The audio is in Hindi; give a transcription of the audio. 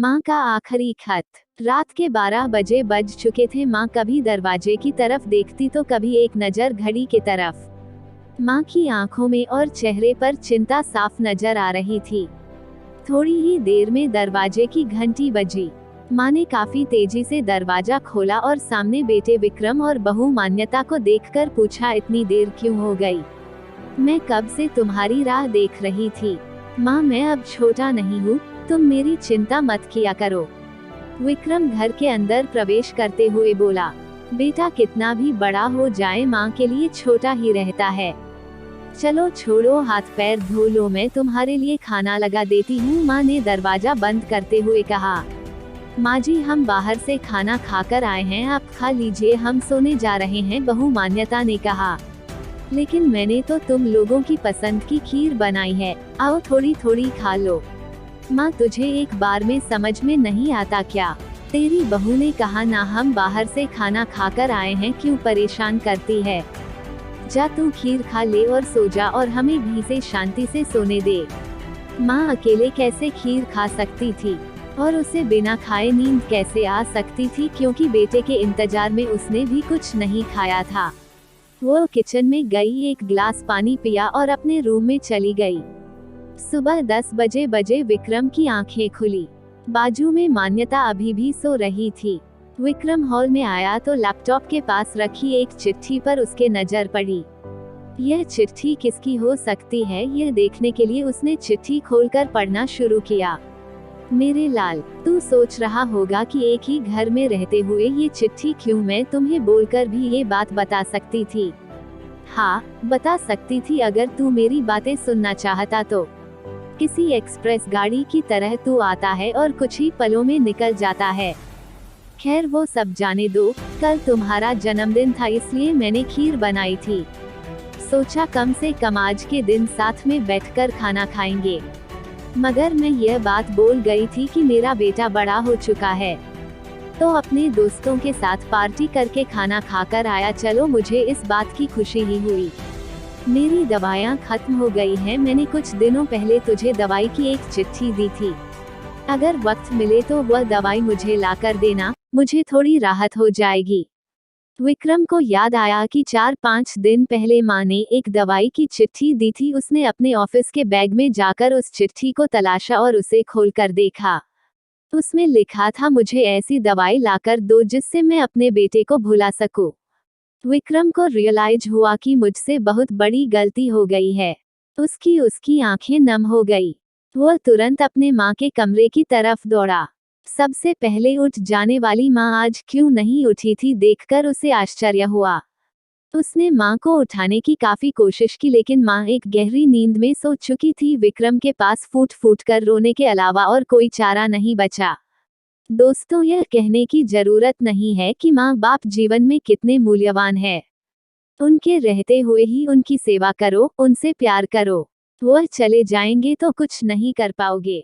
माँ का आखिरी खत। रात के 12 बजे बज चुके थे। माँ कभी दरवाजे की तरफ देखती तो कभी एक नज़र घड़ी की तरफ। माँ की आंखों में और चेहरे पर चिंता साफ नजर आ रही थी। थोड़ी ही देर में दरवाजे की घंटी बजी। माँ ने काफी तेजी से दरवाजा खोला और सामने बेटे विक्रम और बहू मान्यता को देखकर पूछा, इतनी देर क्यों हो गई? मैं कब से तुम्हारी राह देख रही थी। माँ, मैं अब छोटा नहीं हूँ, तुम मेरी चिंता मत किया करो। विक्रम घर के अंदर प्रवेश करते हुए बोला, बेटा कितना भी बड़ा हो जाए माँ के लिए छोटा ही रहता है। चलो छोड़ो, हाथ पैर धो लो, मैं तुम्हारे लिए खाना लगा देती हूँ। माँ ने दरवाजा बंद करते हुए कहा, माँ जी हम बाहर से खाना खाकर आए हैं, आप खा लीजिए, हम सोने जा रहे हैं। बहू मान्यता ने कहा, लेकिन मैंने तो तुम लोगों की पसंद की खीर बनाई है, आओ थोड़ी थोड़ी खा लो। माँ तुझे एक बार में समझ में नहीं आता क्या? तेरी बहू ने कहा ना, हम बाहर से खाना खाकर आए हैं, क्यों परेशान करती है? जा तू खीर खा ले और सो जा, और हमें भी से शांति से सोने दे। माँ अकेले कैसे खीर खा सकती थी और उसे बिना खाए नींद कैसे आ सकती थी, क्योंकि बेटे के इंतजार में उसने भी कुछ नहीं खाया था। वो किचन में गई, एक गिलास पानी पिया और अपने रूम में चली गई। सुबह 10 बजे विक्रम की आंखें खुली। बाजू में मान्यता अभी भी सो रही थी। विक्रम हॉल में आया तो लैपटॉप के पास रखी एक चिट्ठी पर उसके नजर पड़ी। यह चिट्ठी किसकी हो सकती है, यह देखने के लिए उसने चिट्ठी खोलकर पढ़ना शुरू किया। मेरे लाल, तू सोच रहा होगा कि एक ही घर में रहते हुए ये चिट्ठी क्यों? मैं तुम्हें बोलकर भी ये बात बता सकती थी। हाँ, बता सकती थी अगर तू मेरी बातें सुनना चाहता तो। किसी एक्सप्रेस गाड़ी की तरह तू आता है और कुछ ही पलों में निकल जाता है। खैर वो सब जाने दो, कल तुम्हारा जन्मदिन था इसलिए मैंने खीर बनाई थी। सोचा कम से कम आज के दिन साथ में बैठकर खाना खाएंगे। मगर मैं यह बात बोल गई थी कि मेरा बेटा बड़ा हो चुका है, तो अपने दोस्तों के साथ पार्टी करके खाना खाकर आया। चलो, मुझे इस बात की खुशी ही हुई। मेरी दवाइयाँ खत्म हो गई हैं। मैंने कुछ दिनों पहले तुझे दवाई की एक चिट्ठी दी थी, अगर वक्त मिले तो वह दवाई मुझे लाकर देना, मुझे थोड़ी राहत हो जाएगी। विक्रम को याद आया कि 4-5 दिन पहले माँ ने एक दवाई की चिट्ठी दी थी। उसने अपने ऑफिस के बैग में जाकर उस चिट्ठी को तलाशा और उसे खोलकर देखा। उसमें लिखा था, मुझे ऐसी दवाई लाकर दो जिससे मैं अपने बेटे को भुला सकूं। विक्रम को रियलाइज हुआ कि मुझसे बहुत बड़ी गलती हो गई है। उसकी आंखें नम हो गई। वह तुरंत अपने माँ के कमरे की तरफ दौड़ा। सबसे पहले उठ जाने वाली माँ आज क्यों नहीं उठी थी, देखकर उसे आश्चर्य हुआ। उसने माँ को उठाने की काफी कोशिश की, लेकिन माँ एक गहरी नींद में सो चुकी थी। विक्रम के पास फूट फूट कर रोने के अलावा और कोई चारा नहीं बचा। दोस्तों, यह कहने की जरूरत नहीं है कि माँ बाप जीवन में कितने मूल्यवान है। उनके रहते हुए ही उनकी सेवा करो, उनसे प्यार करो। वह चले जाएंगे तो कुछ नहीं कर पाओगे।